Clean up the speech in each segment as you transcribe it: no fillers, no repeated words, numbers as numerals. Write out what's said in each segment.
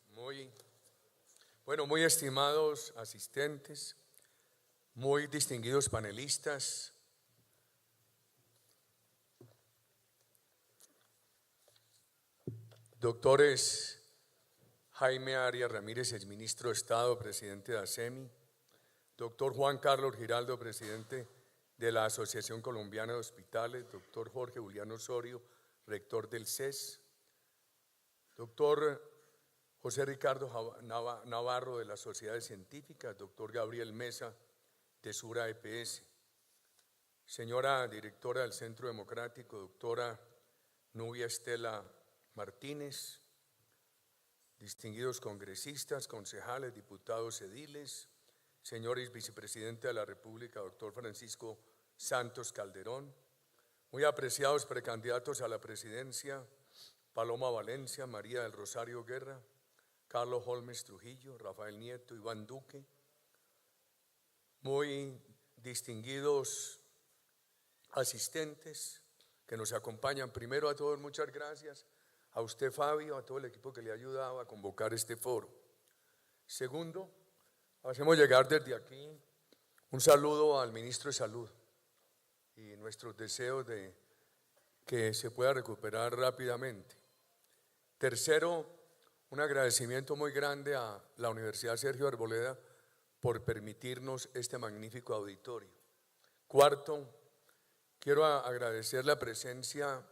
Muy estimados asistentes, muy distinguidos panelistas, doctores Jaime Arias Ramírez, exministro de Estado, presidente de ASEMI, doctor Juan Carlos Giraldo, presidente de la Asociación Colombiana de Hospitales, doctor Jorge Julián Osorio, rector del CES, doctor José Ricardo Navarro de las Sociedades Científicas, doctor Gabriel Mesa de Sura EPS, señora directora del Centro Democrático, doctora Nubia Estela Martínez, distinguidos congresistas, concejales, diputados, ediles, señores vicepresidente de la República, doctor Francisco Santos Calderón, muy apreciados precandidatos a la presidencia, Paloma Valencia, María del Rosario Guerra, Carlos Holmes Trujillo, Rafael Nieto, Iván Duque, muy distinguidos asistentes que nos acompañan. Primero a todos, muchas gracias. A usted, Fabio, a todo el equipo que le ha ayudado a convocar este foro. Segundo, hacemos llegar desde aquí un saludo al ministro de Salud y nuestros deseos de que se pueda recuperar rápidamente. Tercero, un agradecimiento muy grande a la Universidad Sergio Arboleda por permitirnos este magnífico auditorio. Cuarto, quiero agradecer la presencia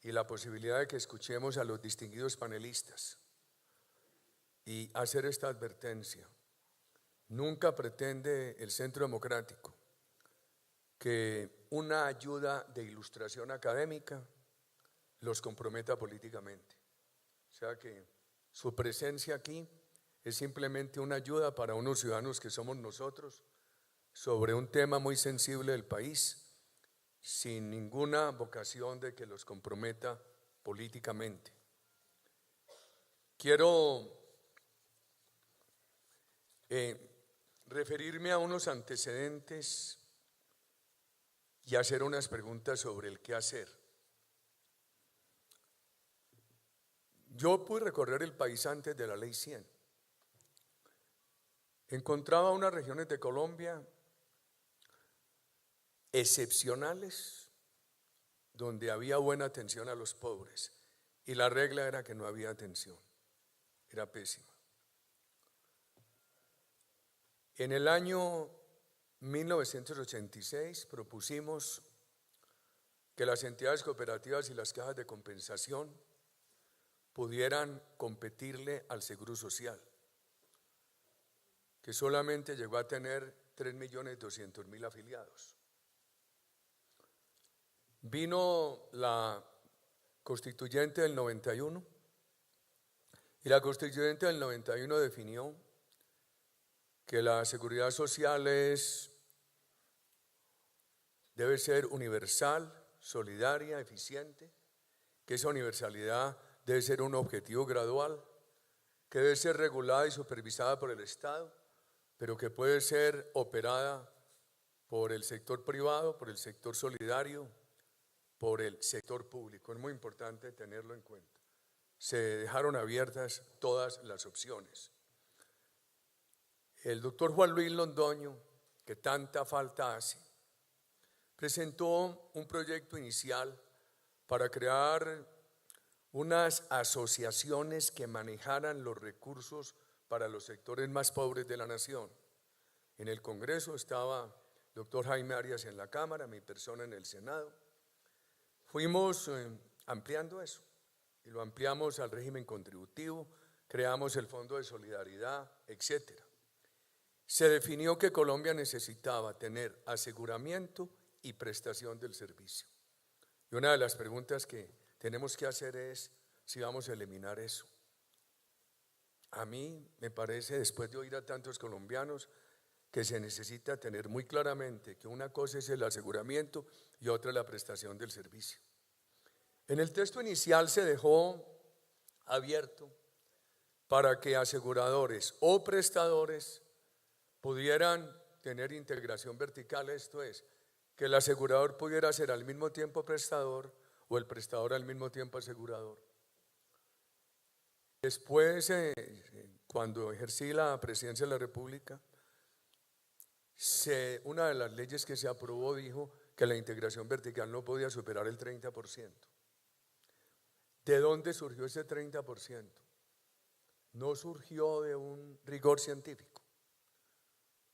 y la posibilidad de que escuchemos a los distinguidos panelistas y hacer esta advertencia. Nunca pretende el Centro Democrático que una ayuda de ilustración académica los comprometa políticamente. O sea que su presencia aquí es simplemente una ayuda para unos ciudadanos que somos nosotros sobre un tema muy sensible del país, sin ninguna vocación de que los comprometa políticamente. Quiero referirme a unos antecedentes y hacer unas preguntas sobre el qué hacer. Yo pude recorrer el país antes de la Ley 100. Encontraba unas regiones de Colombia excepcionales donde había buena atención a los pobres y la regla era que no había atención, era pésima. En el año 1986 propusimos que las entidades cooperativas y las cajas de compensación pudieran competirle al Seguro Social, que solamente llegó a tener 3.200.000 afiliados. Vino la Constituyente del 91 y la Constituyente del 91 definió que la seguridad social debe ser universal, solidaria, eficiente, que esa universalidad debe ser un objetivo gradual, que debe ser regulada y supervisada por el Estado, pero que puede ser operada por el sector privado, por el sector solidario, por el sector público. Es muy importante tenerlo en cuenta. Se dejaron abiertas todas las opciones. El doctor Juan Luis Londoño, que tanta falta hace, presentó un proyecto inicial para crear unas asociaciones que manejaran los recursos para los sectores más pobres de la nación. En el Congreso estaba el doctor Jaime Arias en la Cámara, mi persona en el Senado. Fuimos ampliando eso y lo ampliamos al régimen contributivo, creamos el Fondo de Solidaridad, etcétera. Se definió que Colombia necesitaba tener aseguramiento y prestación del servicio. Y una de las preguntas que tenemos que hacer es si vamos a eliminar eso. A mí me parece, después de oír a tantos colombianos, que se necesita tener muy claramente que una cosa es el aseguramiento y otra la prestación del servicio. En el texto inicial se dejó abierto para que aseguradores o prestadores pudieran tener integración vertical, esto es, que el asegurador pudiera ser al mismo tiempo prestador o el prestador al mismo tiempo asegurador. Después, cuando ejercí la presidencia de la República, una de las leyes que se aprobó dijo que la integración vertical no podía superar el 30%. ¿De dónde surgió ese 30%? No surgió de un rigor científico.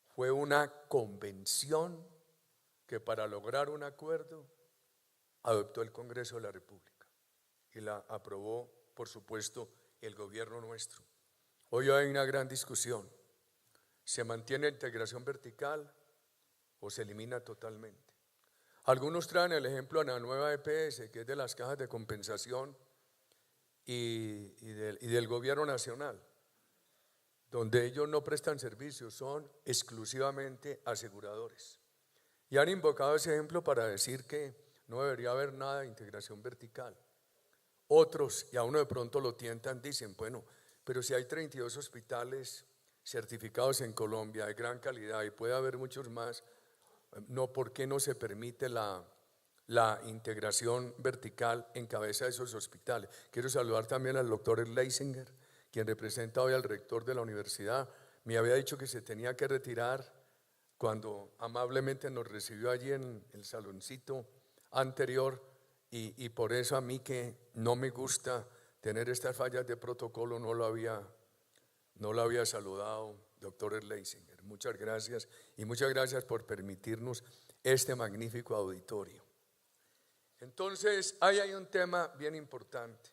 Fue una convención que para lograr un acuerdo adoptó el Congreso de la República y la aprobó, por supuesto, el gobierno nuestro. Hoy hay una gran discusión. ¿Se mantiene la integración vertical o se elimina totalmente? Algunos traen el ejemplo de la nueva EPS, que es de las cajas de compensación y del gobierno nacional, donde ellos no prestan servicios, son exclusivamente aseguradores. Y han invocado ese ejemplo para decir que no debería haber nada de integración vertical. Otros, y a uno de pronto lo tientan, dicen, bueno, pero si hay 32 hospitales certificados en Colombia de gran calidad y puede haber muchos más, no, ¿por qué no se permite la integración vertical en cabeza de esos hospitales? Quiero saludar también al doctor Leisinger, quien representa hoy al rector de la universidad. Me había dicho que se tenía que retirar cuando amablemente nos recibió allí en el saloncito anterior, y por eso a mí, que no me gusta tener estas fallas de protocolo, no lo había saludado, doctor Leisinger. Muchas gracias, y muchas gracias por permitirnos este magnífico auditorio. Entonces, ahí hay un tema bien importante.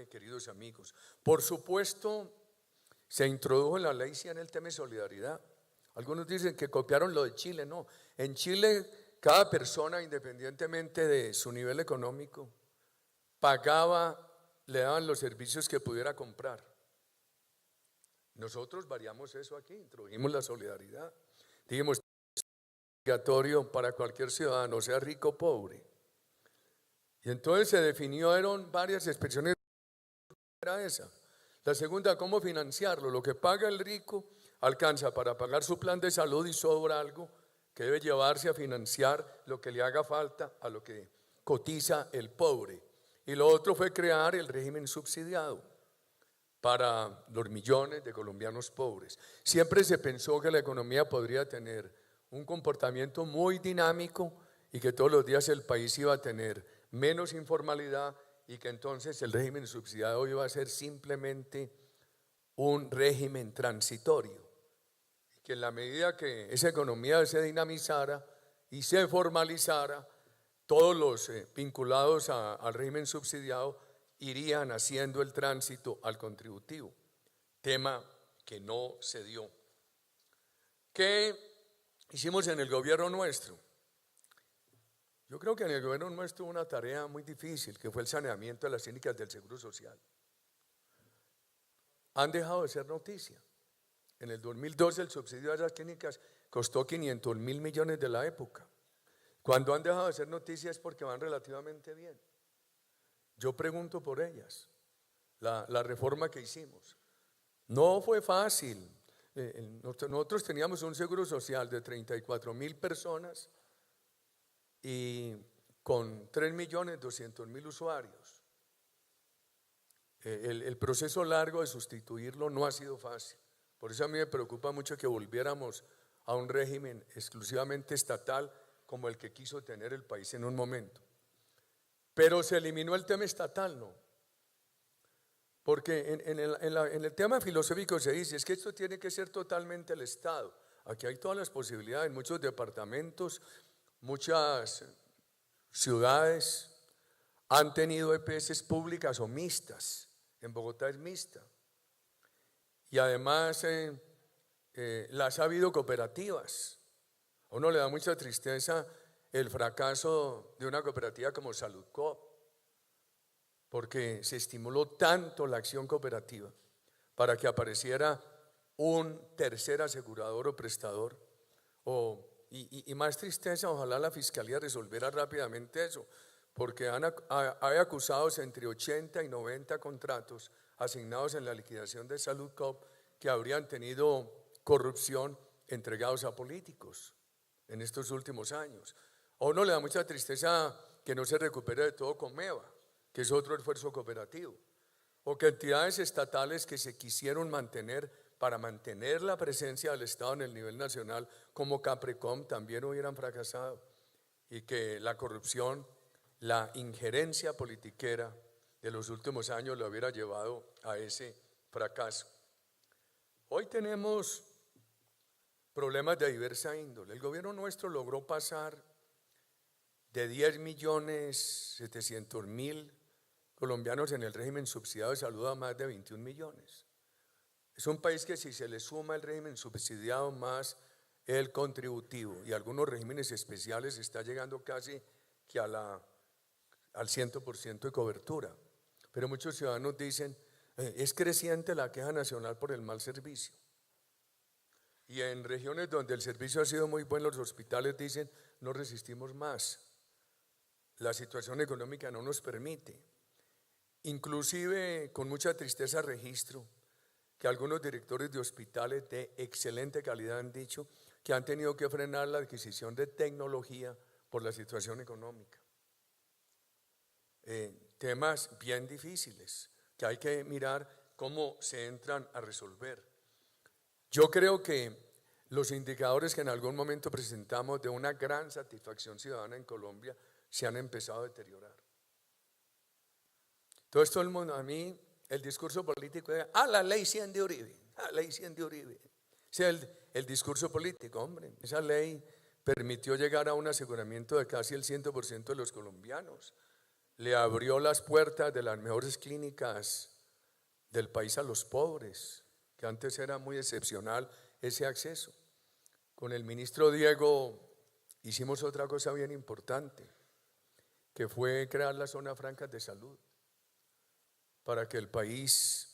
Queridos amigos. Por supuesto, se introdujo en la ley 100 el tema de solidaridad. Algunos dicen que copiaron lo de Chile. No, en Chile cada persona, independientemente de su nivel económico, pagaba, le daban los servicios que pudiera comprar. Nosotros variamos eso aquí, introdujimos la solidaridad. Dijimos, obligatorio para cualquier ciudadano, sea rico o pobre. Y entonces se definieron varias expresiones. Era esa. La segunda, ¿cómo financiarlo? Lo que paga el rico alcanza para pagar su plan de salud y sobra algo que debe llevarse a financiar lo que le haga falta a lo que cotiza el pobre. Y lo otro fue crear el régimen subsidiado para los millones de colombianos pobres. Siempre se pensó que la economía podría tener un comportamiento muy dinámico y que todos los días el país iba a tener menos informalidad, y que entonces el régimen subsidiado iba a ser simplemente un régimen transitorio, y que en la medida que esa economía se dinamizara y se formalizara, todos los vinculados al régimen subsidiado irían haciendo el tránsito al contributivo, tema que no se dio. ¿Qué hicimos en el gobierno nuestro? Yo creo que en el gobierno nuestro hubo una tarea muy difícil, que fue el saneamiento de las clínicas del Seguro Social. Han dejado de ser noticia. En el 2012 el subsidio a esas clínicas costó 500.000 millones de la época. Cuando han dejado de ser noticia es porque van relativamente bien. Yo pregunto por ellas. La reforma que hicimos no fue fácil. Nosotros teníamos un seguro social de 34.000 personas y con 3.200.000 usuarios. El proceso largo de sustituirlo no ha sido fácil. Por eso a mí me preocupa mucho que volviéramos a un régimen exclusivamente estatal como el que quiso tener el país en un momento. Pero se eliminó el tema estatal, ¿no? Porque en el tema filosófico se dice, es que esto tiene que ser totalmente el Estado. Aquí hay todas las posibilidades, muchos departamentos, muchas ciudades han tenido EPS públicas o mixtas. En Bogotá es mixta. Y además las ha habido cooperativas. A uno le da mucha tristeza el fracaso de una cooperativa como Saludcoop, porque se estimuló tanto la acción cooperativa para que apareciera un tercer asegurador o prestador. Y más tristeza, ojalá la fiscalía resolviera rápidamente eso, porque hay acusados entre 80 y 90 contratos asignados en la liquidación de Saludcoop que habrían tenido corrupción entregados a políticos en estos últimos años. A uno le da mucha tristeza que no se recupere de todo Comeva, que es otro esfuerzo cooperativo. o que entidades estatales que se quisieron mantener para mantener la presencia del Estado en el nivel nacional, como Caprecom, también hubieran fracasado, y que la corrupción, la injerencia politiquera de los últimos años lo hubiera llevado a ese fracaso. Hoy tenemos problemas de diversa índole. El gobierno nuestro logró pasar de 10.700.000 colombianos en el régimen subsidiado de salud a más de 21 millones. Es un país que, si se le suma el régimen subsidiado más el contributivo y algunos regímenes especiales, está llegando casi que al 100% de cobertura. Pero muchos ciudadanos dicen, es creciente la queja nacional por el mal servicio. Y en regiones donde el servicio ha sido muy bueno, los hospitales dicen, no resistimos más. La situación económica no nos permite. Inclusive, con mucha tristeza registro que algunos directores de hospitales de excelente calidad han dicho que han tenido que frenar la adquisición de tecnología por la situación económica. Temas bien difíciles que hay que mirar cómo se entran a resolver. Yo creo que los indicadores que en algún momento presentamos de una gran satisfacción ciudadana en Colombia se han empezado a deteriorar. Todo esto, a mí, el discurso político es, la ley 100 de Uribe, ley 100 de Uribe. Ese es el discurso político, hombre. Esa ley permitió llegar a un aseguramiento de casi el 100% de los colombianos. Le abrió las puertas de las mejores clínicas del país a los pobres, que antes era muy excepcional ese acceso. Con el ministro Diego hicimos otra cosa bien importante, que fue crear las zonas francas de salud, para que el país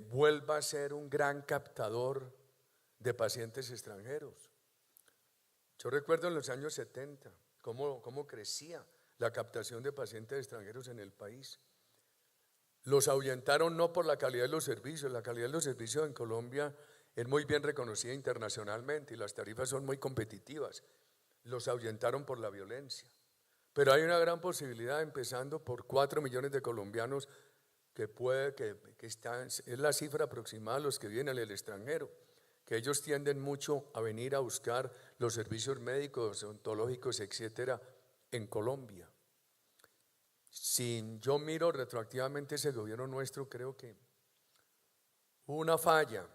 vuelva a ser un gran captador de pacientes extranjeros. Yo recuerdo en los años 70 cómo crecía la captación de pacientes extranjeros en el país. Los ahuyentaron no por la calidad de los servicios, la calidad de los servicios en Colombia es muy bien reconocida internacionalmente y las tarifas son muy competitivas. Los ahuyentaron por la violencia. Pero hay una gran posibilidad, empezando por 4 millones de colombianos que están, es la cifra aproximada de los que vienen al extranjero, que ellos tienden mucho a venir a buscar los servicios médicos, odontológicos, etcétera, en Colombia. Si yo miro retroactivamente ese gobierno nuestro, creo que hubo una falla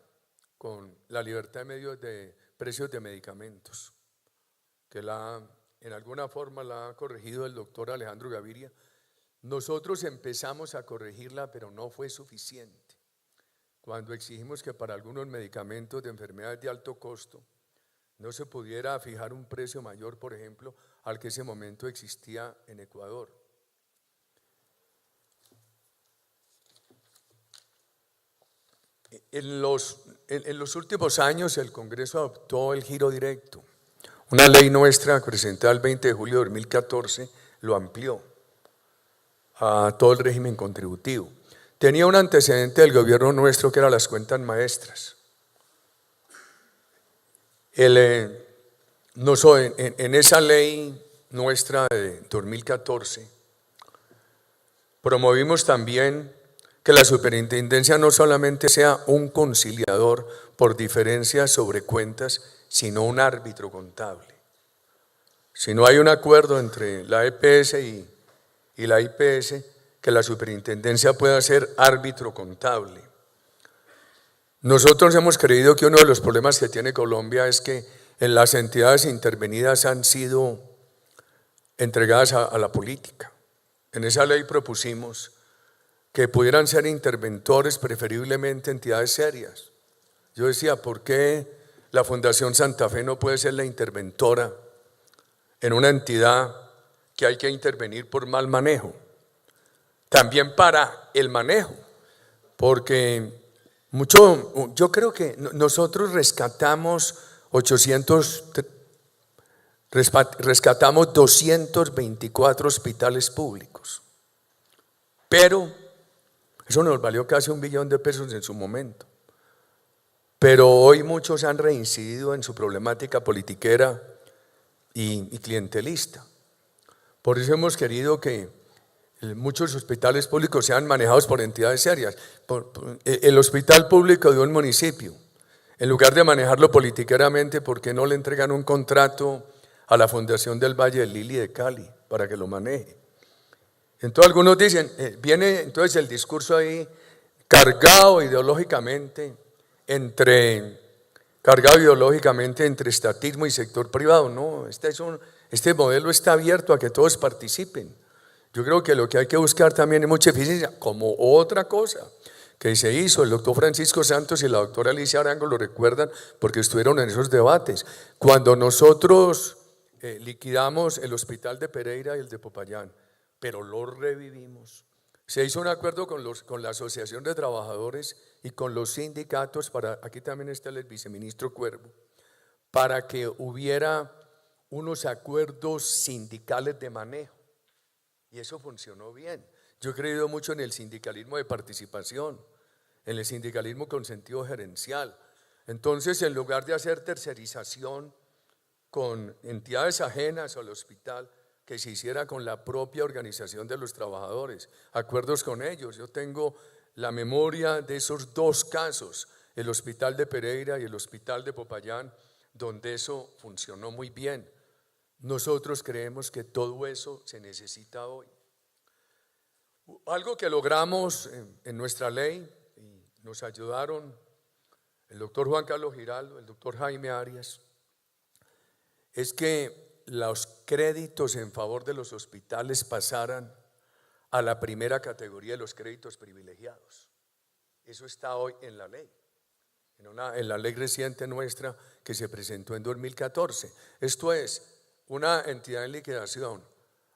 con la libertad de medios de precios de medicamentos, que en alguna forma la ha corregido el doctor Alejandro Gaviria. Nosotros empezamos a corregirla, pero no fue suficiente. Cuando exigimos que para algunos medicamentos de enfermedades de alto costo no se pudiera fijar un precio mayor, por ejemplo, al que ese momento existía en Ecuador. En los últimos años el Congreso adoptó el giro directo. Una ley nuestra presentada el 20 de julio de 2014 lo amplió a todo el régimen contributivo. Tenía un antecedente del gobierno nuestro que eran las cuentas maestras. En esa ley nuestra de 2014 promovimos también que la superintendencia no solamente sea un conciliador por diferencias sobre cuentas, sino un árbitro contable. Si no hay un acuerdo entre la EPS y la IPS, que la superintendencia pueda ser árbitro contable. Nosotros hemos creído que uno de los problemas que tiene Colombia es que en las entidades intervenidas han sido entregadas a la política. En esa ley propusimos que pudieran ser interventores, preferiblemente entidades serias. Yo decía, ¿por qué la Fundación Santa Fe no puede ser la interventora en una entidad que hay que intervenir por mal manejo? También para el manejo, porque yo creo que nosotros rescatamos 224 hospitales públicos, pero eso nos valió casi $1 billón en su momento. Pero hoy muchos han reincidido en su problemática politiquera y clientelista. Por eso hemos querido que muchos hospitales públicos sean manejados por entidades serias. El hospital público de un municipio, en lugar de manejarlo politiqueramente, ¿por qué no le entregan un contrato a la Fundación del Valle del Lili de Cali para que lo maneje? Entonces algunos dicen, viene entonces el discurso ahí cargado ideológicamente entre estatismo y sector privado. No, este modelo está abierto a que todos participen. Yo creo que lo que hay que buscar también es mucha eficiencia, como otra cosa que se hizo. El doctor Francisco Santos y la doctora Alicia Arango lo recuerdan porque estuvieron en esos debates. Cuando nosotros liquidamos el hospital de Pereira y el de Popayán, pero lo revivimos. Se hizo un acuerdo con la Asociación de Trabajadores y con los sindicatos, aquí también está el viceministro Cuervo, para que hubiera unos acuerdos sindicales de manejo. Y eso funcionó bien. Yo he creído mucho en el sindicalismo de participación, en el sindicalismo con sentido gerencial. Entonces, en lugar de hacer tercerización con entidades ajenas al hospital, que se hiciera con la propia organización de los trabajadores, acuerdos con ellos. Yo tengo la memoria de esos dos casos, el hospital de Pereira y el hospital de Popayán, donde eso funcionó muy bien. Nosotros creemos que todo eso se necesita hoy. Algo que logramos en nuestra ley, y nos ayudaron el doctor Juan Carlos Giraldo, el doctor Jaime Arias, es que los créditos en favor de los hospitales pasaran a la primera categoría de los créditos privilegiados. Eso está hoy en la ley, en la ley reciente nuestra que se presentó en 2014. Esto es, una entidad en liquidación,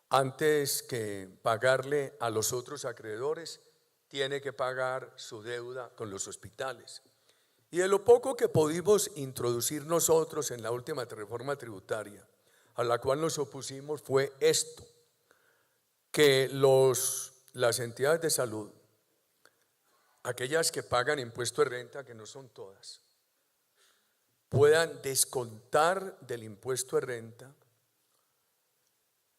antes que pagarle a los otros acreedores, tiene que pagar su deuda con los hospitales. Y de lo poco que pudimos introducir nosotros en la última reforma tributaria, a la cual nos opusimos, fue esto: que las entidades de salud, aquellas que pagan impuesto de renta, que no son todas, puedan descontar del impuesto de renta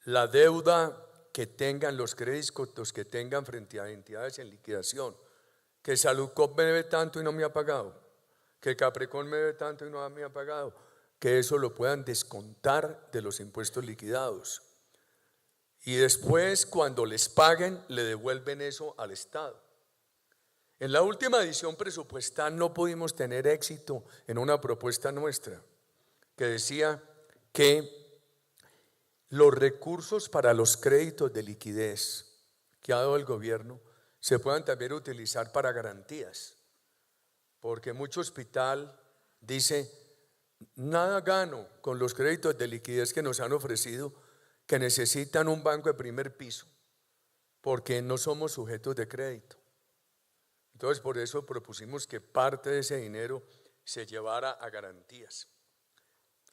la deuda que tengan, los créditos que tengan frente a entidades en liquidación. Que Saludcop me debe tanto y no me ha pagado, que Caprecon me debe tanto y no me ha pagado, que eso lo puedan descontar de los impuestos liquidados. Y después, cuando les paguen, le devuelven eso al Estado. En la última edición presupuestal no pudimos tener éxito en una propuesta nuestra que decía que los recursos para los créditos de liquidez que ha dado el gobierno se puedan también utilizar para garantías, porque mucho hospital dice: nada gano con los créditos de liquidez que nos han ofrecido, que necesitan un banco de primer piso, porque no somos sujetos de crédito. Entonces, por eso propusimos que parte de ese dinero se llevara a garantías.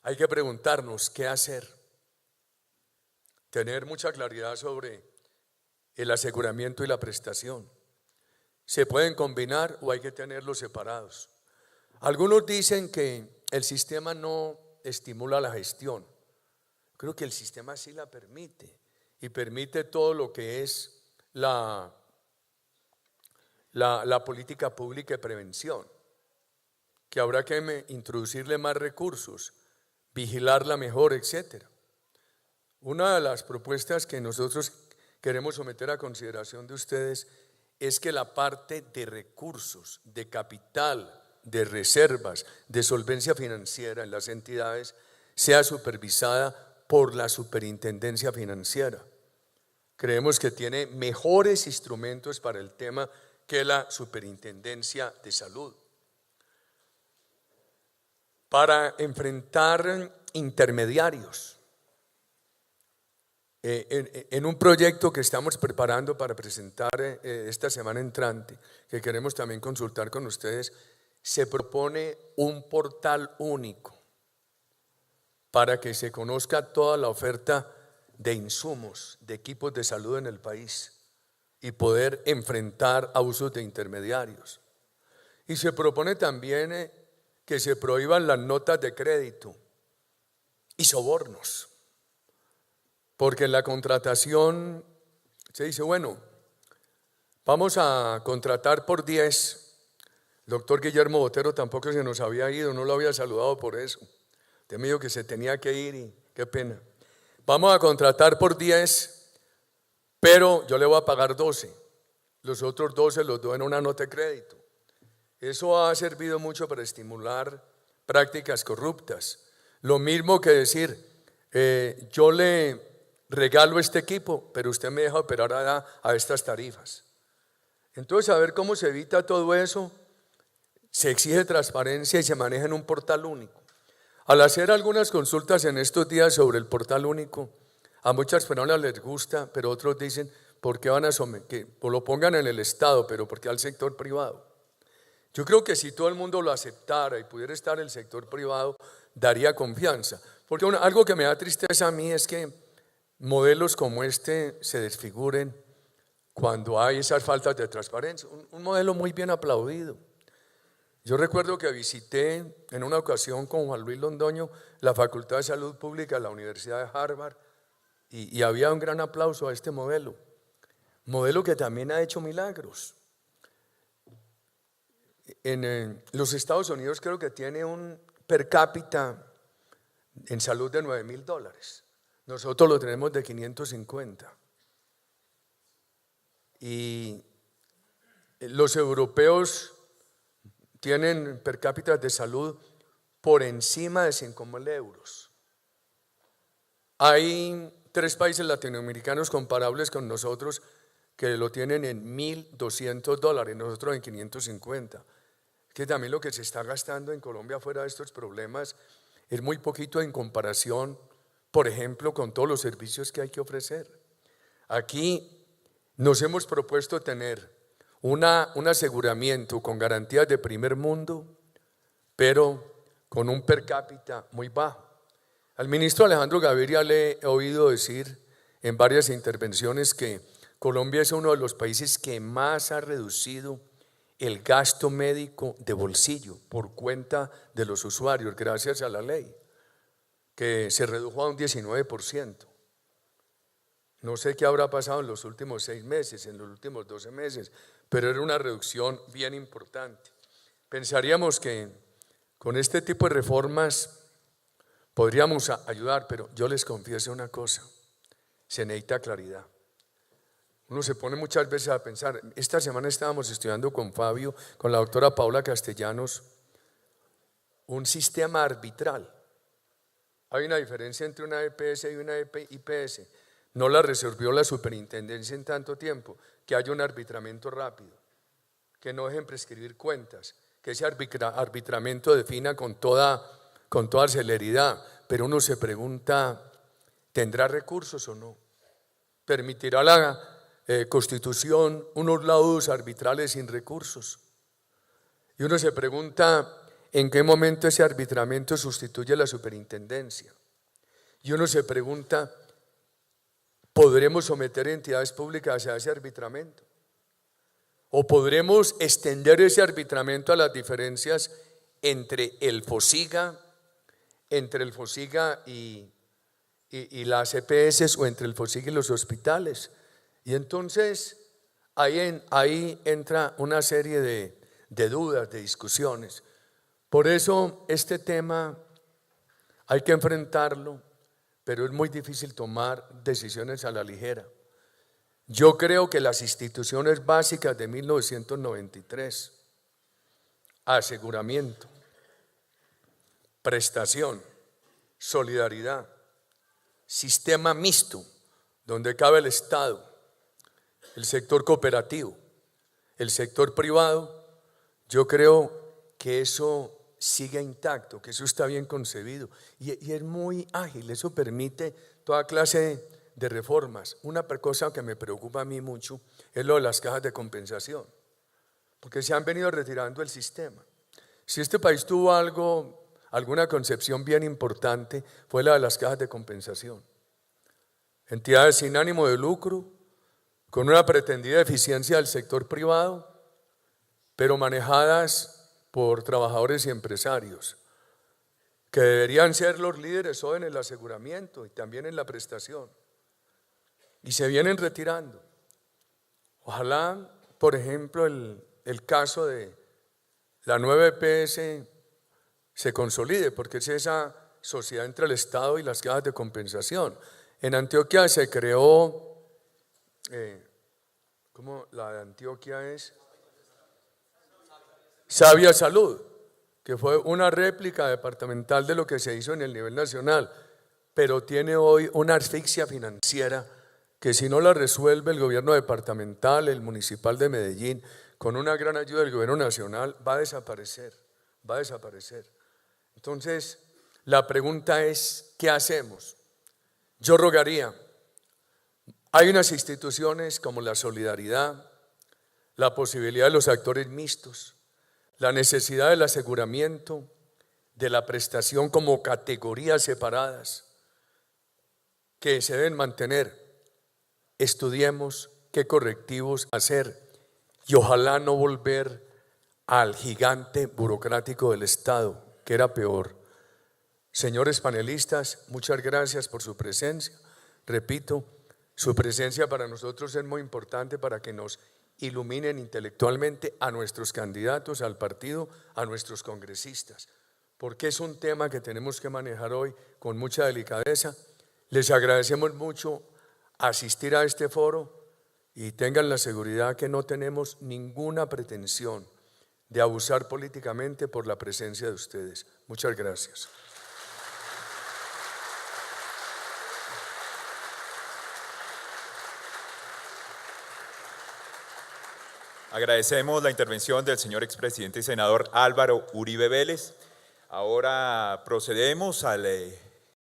Hay que preguntarnos qué hacer, tener mucha claridad sobre el aseguramiento y la prestación. ¿Se pueden combinar o hay que tenerlos separados? Algunos dicen que el sistema no estimula la gestión. Creo que el sistema sí la permite, y permite todo lo que es la política pública de prevención, que habrá que introducirle más recursos, vigilarla mejor, etcétera. Una de las propuestas que nosotros queremos someter a consideración de ustedes es que la parte de recursos, de capital, de reservas, de solvencia financiera en las entidades sea supervisada por la Superintendencia Financiera. Creemos que tiene mejores instrumentos para el tema que la Superintendencia de Salud. Para enfrentar intermediarios, en un proyecto que estamos preparando para presentar esta semana entrante, que queremos también consultar con ustedes, se propone un portal único para que se conozca toda la oferta de insumos, de equipos de salud en el país, y poder enfrentar abusos de intermediarios. Y se propone también que se prohíban las notas de crédito y sobornos, porque en la contratación Se dice, bueno, vamos a contratar por 10. El doctor Guillermo Botero tampoco se nos había ido, no lo había saludado por eso. Usted me dijo que se tenía que ir y qué pena. Vamos a contratar por 10, pero yo le voy a pagar 12. Los otros 12 los doy en una nota de crédito. Eso ha servido mucho para estimular prácticas corruptas. Lo mismo que decir, yo le regalo este equipo, pero usted me deja operar a estas tarifas. Entonces, a ver cómo se evita todo eso. Se exige transparencia y se maneja en un portal único. Al hacer algunas consultas en estos días sobre el portal único, a muchas personas les gusta, pero otros dicen, ¿por qué van a que lo pongan en el Estado, pero por qué al sector privado? Yo creo que si todo el mundo lo aceptara y pudiera estar el sector privado, daría confianza. Porque algo que me da tristeza a mí es que modelos como este se desfiguren cuando hay esas faltas de transparencia. Un modelo muy bien aplaudido. Yo recuerdo que visité en una ocasión con Juan Luis Londoño la Facultad de Salud Pública de la Universidad de Harvard y había un gran aplauso a este modelo que también ha hecho milagros. En los Estados Unidos creo que tiene un per cápita en salud de $9,000. Nosotros lo tenemos de 550. Y los europeos tienen per cápita de salud por encima de 5,000 euros. Hay 3 países latinoamericanos comparables con nosotros que lo tienen en $1,200, nosotros en 550. Que también lo que se está gastando en Colombia fuera de estos problemas es muy poquito en comparación, por ejemplo, con todos los servicios que hay que ofrecer. Aquí nos hemos propuesto tener un aseguramiento con garantías de primer mundo, pero con un per cápita muy bajo. Al ministro Alejandro Gaviria le he oído decir en varias intervenciones que Colombia es uno de los países que más ha reducido el gasto médico de bolsillo por cuenta de los usuarios, gracias a la ley, que se redujo a un 19%. No sé qué habrá pasado en los últimos 6 meses, en los últimos 12 meses, pero era una reducción bien importante. Pensaríamos que con este tipo de reformas podríamos ayudar, pero yo les confieso una cosa, se necesita claridad. Uno se pone muchas veces a pensar, esta semana estábamos estudiando con Fabio, con la doctora Paula Castellanos, un sistema arbitral. Hay una diferencia entre una EPS y una IPS. No la resolvió la superintendencia en tanto tiempo, que haya un arbitramiento rápido, que no dejen prescribir cuentas, que ese arbitramiento defina con toda celeridad. Pero uno se pregunta, ¿tendrá recursos o no? ¿Permitirá la Constitución unos laudos arbitrales sin recursos? Y uno se pregunta, ¿en qué momento ese arbitramiento sustituye la superintendencia? Y uno se pregunta, ¿podremos someter entidades públicas a ese arbitramiento? ¿O podremos extender ese arbitramiento a las diferencias entre el FOSIGA y las EPS o entre el FOSIGA y los hospitales? Y entonces ahí entra una serie de dudas, de discusiones. Por eso este tema hay que enfrentarlo, pero es muy difícil tomar decisiones a la ligera. Yo creo que las instituciones básicas de 1993, aseguramiento, prestación, solidaridad, sistema mixto, donde cabe el Estado, el sector cooperativo, el sector privado, yo creo que eso sigue intacto, que eso está bien concebido y es muy ágil, eso permite toda clase de reformas. Una cosa que me preocupa a mí mucho es lo de las cajas de compensación, porque se han venido retirando el sistema. Si este país tuvo alguna concepción bien importante, fue la de las cajas de compensación. Entidades sin ánimo de lucro, con una pretendida eficiencia del sector privado, pero manejadas por trabajadores y empresarios, que deberían ser los líderes hoy en el aseguramiento y también en la prestación. Y se vienen retirando. Ojalá, por ejemplo, el caso de la nueva EPS se consolide, porque es esa sociedad entre el Estado y las cajas de compensación. En Antioquia se creó, ¿cómo la de Antioquia es? Sabia Salud, que fue una réplica departamental de lo que se hizo en el nivel nacional, pero tiene hoy una asfixia financiera que si no la resuelve el gobierno departamental, el municipal de Medellín, con una gran ayuda del gobierno nacional, va a desaparecer, va a desaparecer. Entonces, la pregunta es, ¿qué hacemos? Yo rogaría, hay unas instituciones como la solidaridad, la posibilidad de los actores mixtos, la necesidad del aseguramiento, de la prestación como categorías separadas que se deben mantener. Estudiemos qué correctivos hacer y ojalá no volver al gigante burocrático del Estado, que era peor. Señores panelistas, muchas gracias por su presencia. Repito, su presencia para nosotros es muy importante para que nos iluminen intelectualmente a nuestros candidatos, al partido, a nuestros congresistas, porque es un tema que tenemos que manejar hoy con mucha delicadeza. Les agradecemos mucho asistir a este foro y tengan la seguridad que no tenemos ninguna pretensión de abusar políticamente por la presencia de ustedes. Muchas gracias. Agradecemos la intervención del señor expresidente y senador Álvaro Uribe Vélez. Ahora procedemos al